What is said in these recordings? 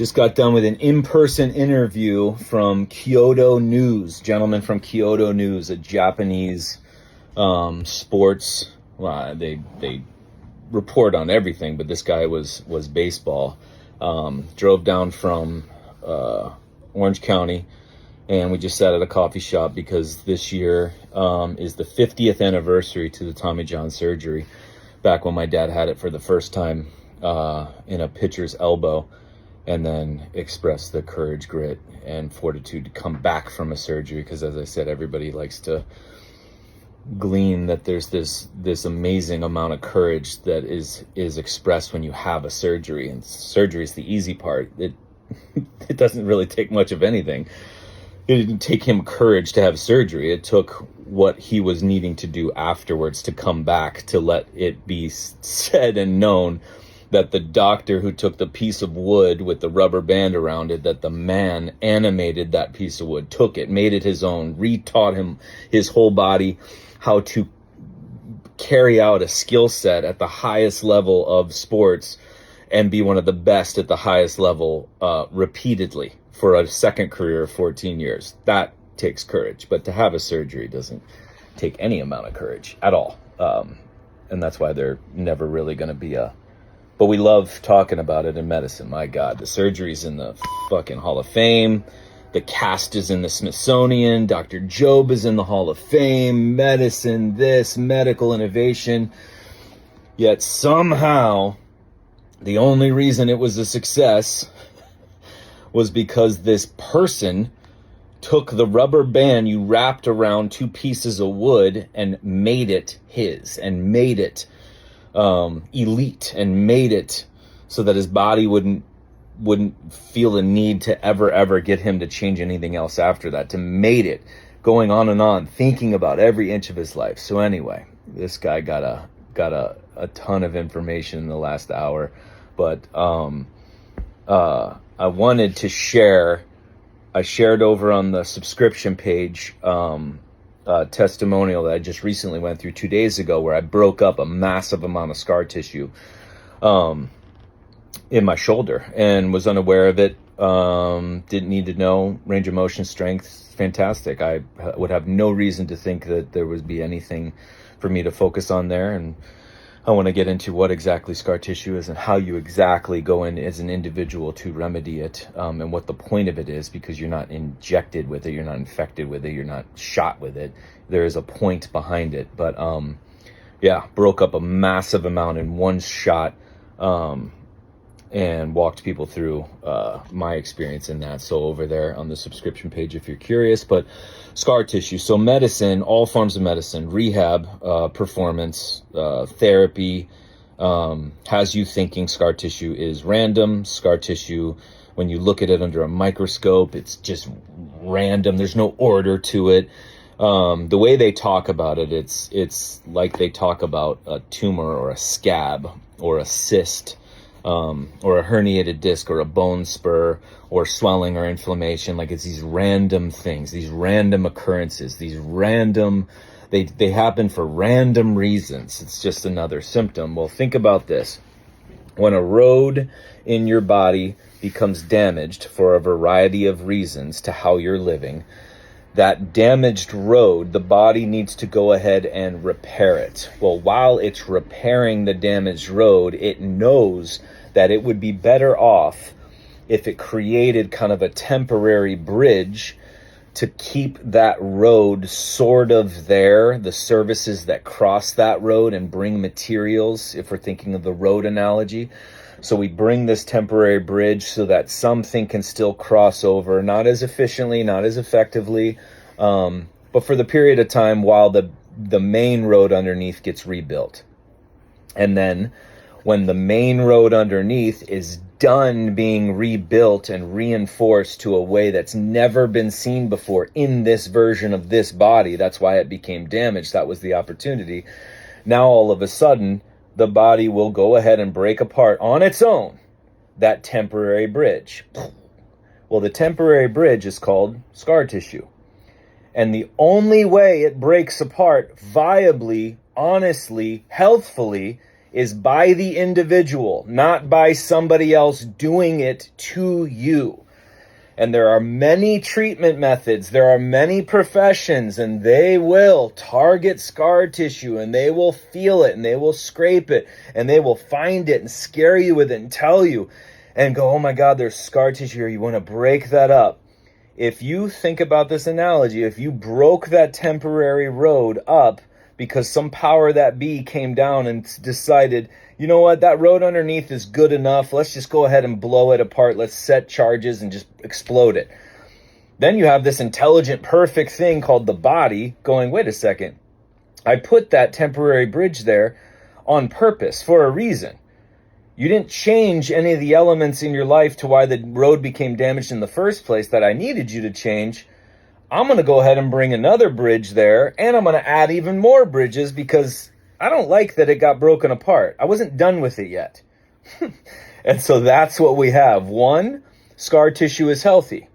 Just got done with an in-person interview from Kyoto News, gentleman from Kyoto News, a Japanese sports. Well, they report on everything, but this guy was baseball. Drove down from Orange County, and we just sat at a coffee shop because this year is the 50th anniversary to the Tommy John surgery, back when my dad had it for the first time in a pitcher's elbow, and then expressed the courage, grit, and fortitude to come back from a surgery. Because, as I said, everybody likes to glean that there's this amazing amount of courage that is expressed when you have a surgery, and surgery is the easy part. It doesn't really take much of anything. It didn't take him courage to have surgery. It took what he was needing to do afterwards to come back, to let it be said and known that the doctor who took the piece of wood with the rubber band around it, that the man animated that piece of wood, took it, made it his own, retaught him his whole body how to carry out a skill set at the highest level of sports and be one of the best at the highest level repeatedly for a second career of 14 years. That takes courage. But to have a surgery doesn't take any amount of courage at all. And that's why they're never really going to be but we love talking about it in medicine. My God, the surgery's in the fucking Hall of Fame. The cast is in the Smithsonian. Dr. Job is in the Hall of Fame. Medicine, this, medical innovation. Yet somehow, the only reason it was a success was because this person took the rubber band you wrapped around two pieces of wood and made it his, and made it elite, and made it so that his body wouldn't feel the need to ever get him to change anything else after that, to made it going on, thinking about every inch of his life. So anyway, this guy got a ton of information in the last hour, but I wanted to share. I shared over on the subscription page testimonial that I just recently went through 2 days ago, where I broke up a massive amount of scar tissue in my shoulder and was unaware of it. Didn't need to know. Range of motion, strength, fantastic. I would have no reason to think that there would be anything for me to focus on there. And I want to get into what exactly scar tissue is and how you exactly go in as an individual to remedy it, and what the point of it is, because you're not injected with it, you're not infected with it, you're not shot with it. There is a point behind it. But yeah, broke up a massive amount in one shot, and walked people through my experience in that. So over there on the subscription page, if you're curious. But scar tissue, so medicine, all forms of medicine, rehab, performance, therapy, has you thinking scar tissue is random. Scar tissue, when you look at it under a microscope, it's just random. There's no order to it. The way they talk about it, it's like they talk about a tumor or a scab or a cyst, or a herniated disc or a bone spur or swelling or inflammation. Like, it's these random things, these random occurrences, these random, they happen for random reasons. It's just another symptom. Well, think about this. When a road in your body becomes damaged for a variety of reasons to how you're living, that damaged road, the body needs to go ahead and repair it. Well, while it's repairing the damaged road, it knows that it would be better off if it created kind of a temporary bridge to keep that road sort of there, the services that cross that road and bring materials, if we're thinking of the road analogy. So we bring this temporary bridge so that something can still cross over, not as efficiently, not as effectively, but for the period of time while the main road underneath gets rebuilt. And then when the main road underneath is done being rebuilt and reinforced to a way that's never been seen before in this version of this body, that's why it became damaged. That was the opportunity. Now all of a sudden, the body will go ahead and break apart on its own that temporary bridge. Well, the temporary bridge is called scar tissue. And the only way it breaks apart viably, honestly, healthfully, is by the individual, not by somebody else doing it to you. And there are many treatment methods, there are many professions, and they will target scar tissue, and they will feel it, and they will scrape it, and they will find it and scare you with it and tell you and go, oh my God, there's scar tissue here. You want to break that up. If you think about this analogy, if you broke that temporary road up because some power that be came down and decided, you know what, that road underneath is good enough. Let's just go ahead and blow it apart. Let's set charges and just explode it. Then you have this intelligent, perfect thing called the body going, wait a second. I put that temporary bridge there on purpose for a reason. You didn't change any of the elements in your life to why the road became damaged in the first place that I needed you to change. I'm going to go ahead and bring another bridge there, and I'm going to add even more bridges because I don't like that it got broken apart. I wasn't done with it yet. And so that's what we have. One, scar tissue is healthy.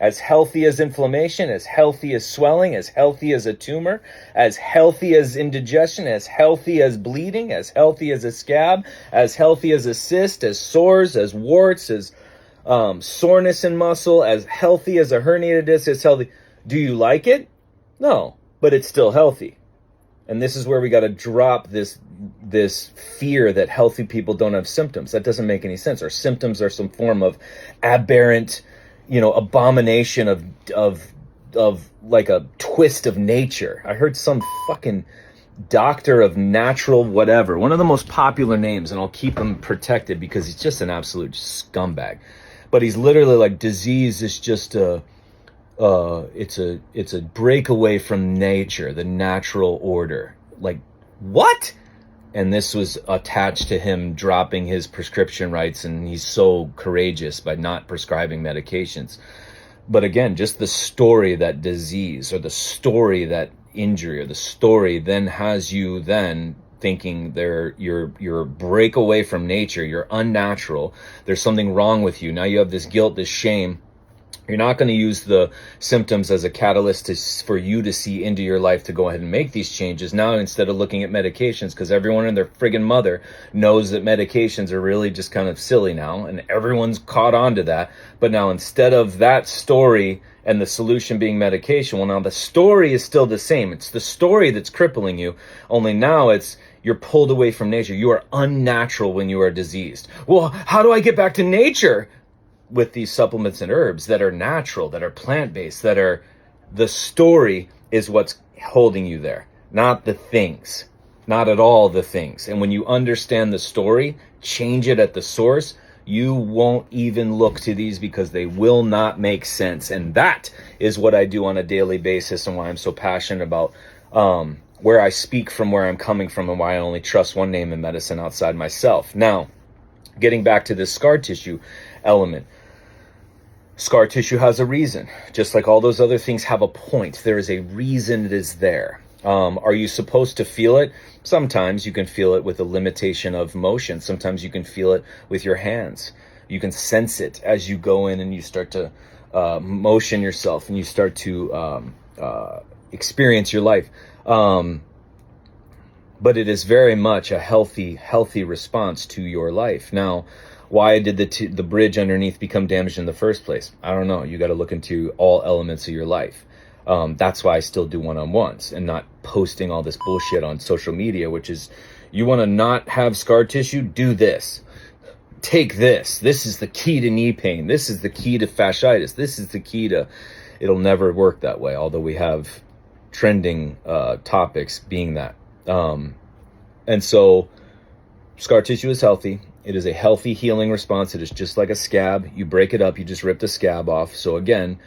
As healthy as inflammation, as healthy as swelling, as healthy as a tumor, as healthy as indigestion, as healthy as bleeding, as healthy as a scab, as healthy as a cyst, as sores, as warts, as soreness in muscle, as healthy as a herniated disc, as healthy. Do you like it? No, but it's still healthy. And this is where we got to drop this fear that healthy people don't have symptoms. That doesn't make any sense. Our symptoms are some form of aberrant, abomination of like a twist of nature. I heard some fucking doctor of natural whatever, one of the most popular names, and I'll keep him protected because he's just an absolute scumbag. But he's literally like, disease is just it's a breakaway from nature, the natural order. Like, what? And this was attached to him dropping his prescription rights, and he's so courageous by not prescribing medications. But again, just the story that disease, or the story that injury, or the story then has you then thinking you're a break away from nature, you're unnatural, there's something wrong with you. Now you have this guilt, this shame. You're not going to use the symptoms as a catalyst for you to see into your life to go ahead and make these changes. Now, instead of looking at medications, because everyone and their friggin' mother knows that medications are really just kind of silly now, and everyone's caught on to that. But now, instead of that story and the solution being medication, well, now the story is still the same. It's the story that's crippling you, only now you're pulled away from nature. You are unnatural when you are diseased. Well, how do I get back to nature? With these supplements and herbs that are natural, that are plant-based, the story is what's holding you there, not the things, not at all the things. And when you understand the story, change it at the source, you won't even look to these because they will not make sense. And that is what I do on a daily basis, and why I'm so passionate about where I speak from, where I'm coming from, and why I only trust one name in medicine outside myself. Now, getting back to this scar tissue element. Scar tissue has a reason, just like all those other things have a point. There is a reason it is there. Are you supposed to feel it? Sometimes you can feel it with a limitation of motion. Sometimes you can feel it with your hands. You can sense it as you go in and you start to motion yourself and you start to experience your life. But it is very much a healthy response to your life. Now, why did the bridge underneath become damaged in the first place? I don't know. You got to look into all elements of your life. That's why I still do one-on-ones and not posting all this bullshit on social media, which is, you want to not have scar tissue? Do this. Take this. This is the key to knee pain. This is the key to fasciitis. This is the key to... It'll never work that way, although we have trending topics being that. And so scar tissue is healthy. It is a healthy healing response. It is just like a scab. You break it up, you just rip the scab off. So again,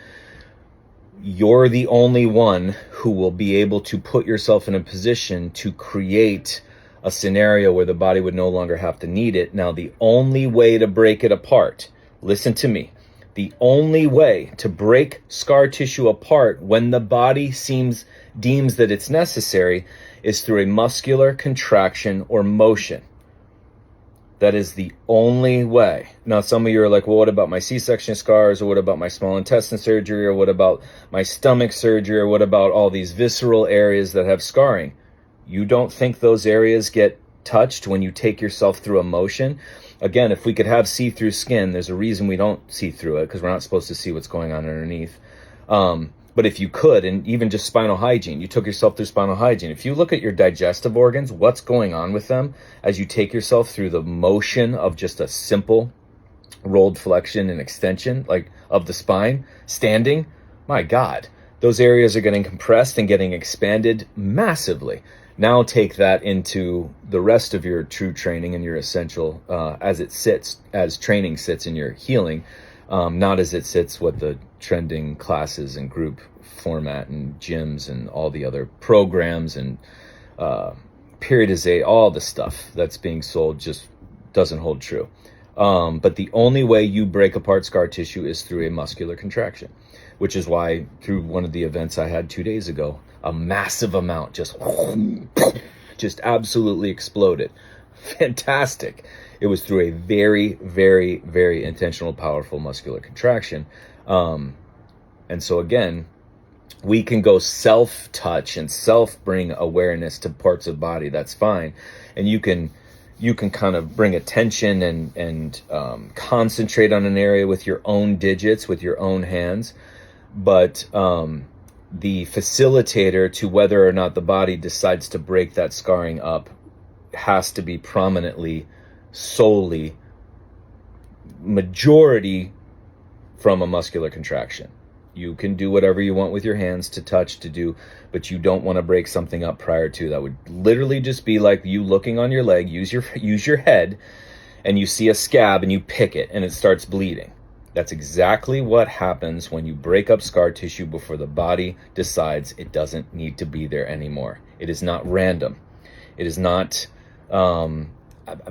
you're the only one who will be able to put yourself in a position to create a scenario where the body would no longer have to need it. Now, the only way to break it apart, listen to me, the only way to break scar tissue apart when the body deems that it's necessary is through a muscular contraction or motion. That is the only way. Now, some of you are like, well, what about my C-section scars? Or what about my small intestine surgery? Or what about my stomach surgery? Or what about all these visceral areas that have scarring? You don't think those areas get touched when you take yourself through a motion. Again, if we could have see-through skin, there's a reason we don't see through it, because we're not supposed to see what's going on underneath. But if you could, and even just spinal hygiene, you took yourself through spinal hygiene. If you look at your digestive organs, what's going on with them as you take yourself through the motion of just a simple rolled flexion and extension, like of the spine, standing, my God, those areas are getting compressed and getting expanded massively. Now take that into the rest of your true training and your essential, as training sits in your healing, not as it sits what the trending classes and group format and gyms and all the other programs and periodizate, all the stuff that's being sold just doesn't hold true. But the only way you break apart scar tissue is through a muscular contraction, which is why through one of the events I had 2 days ago, a massive amount just absolutely exploded. Fantastic. It was through a very, very, very intentional, powerful muscular contraction. And so again, we can go self-touch and self-bring awareness to parts of body. That's fine. And you can kind of bring attention and concentrate on an area with your own digits, with your own hands. But the facilitator to whether or not the body decides to break that scarring up has to be prominently, solely, majority from a muscular contraction. You can do whatever you want with your hands to touch, to do, but you don't want to break something up prior to. That would literally just be like you looking on your leg, use your head, and you see a scab and you pick it and it starts bleeding. That's exactly what happens when you break up scar tissue before the body decides it doesn't need to be there anymore. It is not random. It is not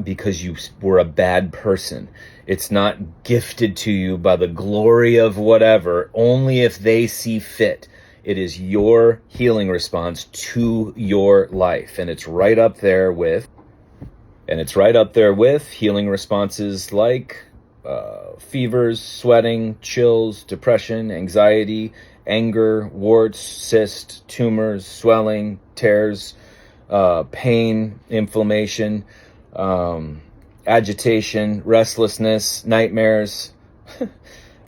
because you were a bad person. It's not gifted to you by the glory of whatever, only if they see fit. It is your healing response to your life. And it's right up there with healing responses like fevers, sweating, chills, depression, anxiety, anger, warts, cysts, tumors, swelling, tears, pain, inflammation, agitation, restlessness, nightmares,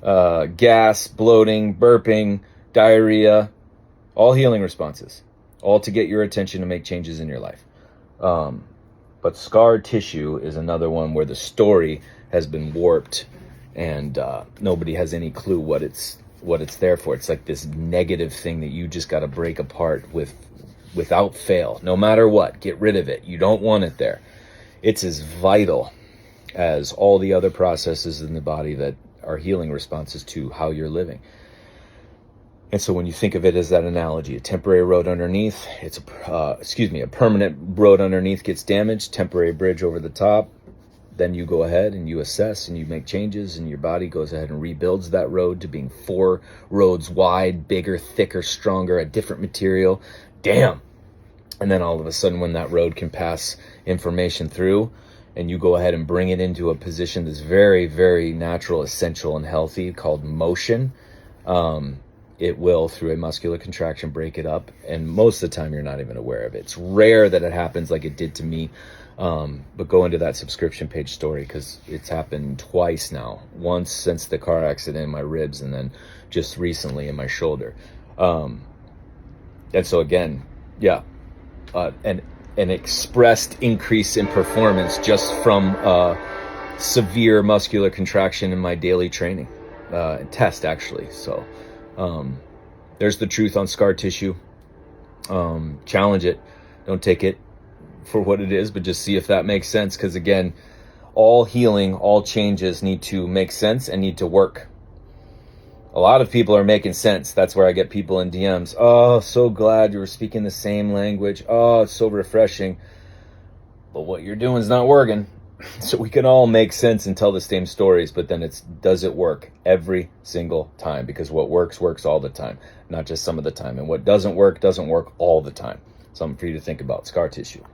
gas, bloating, burping, diarrhea, all healing responses, all to get your attention to make changes in your life. But scar tissue is another one where the story has been warped and nobody has any clue what it's there for. It's like this negative thing that you just got to break apart without fail. No matter what, get rid of it. You don't want it there. It's as vital as all the other processes in the body that are healing responses to how you're living. And so when you think of it as that analogy, a temporary road underneath, a permanent road underneath gets damaged, temporary bridge over the top. Then you go ahead and you assess and you make changes, and your body goes ahead and rebuilds that road to being 4 roads wide, bigger, thicker, stronger, a different material. Damn. And then all of a sudden, when that road can pass information through and you go ahead and bring it into a position that's very, very natural, essential, and healthy called motion, it will, through a muscular contraction, break it up. And most of the time, you're not even aware of it. It's rare that it happens like it did to me. But go into that subscription page story, because it's happened twice now. Once since the car accident in my ribs, and then just recently in my shoulder. And so again, yeah, an expressed increase in performance just from severe muscular contraction in my daily training test, actually. So there's the truth on scar tissue. Challenge it. Don't take it for what it is, but just see if that makes sense. Because again, all healing, all changes need to make sense and need to work. A lot of people are making sense. That's where I get people in DMs. Oh, so glad you were speaking the same language. Oh, it's so refreshing. But what you're doing is not working. So we can all make sense and tell the same stories, but then does it work every single time? Because what works all the time, not just some of the time. And what doesn't work all the time. Something for you to think about. Scar tissue.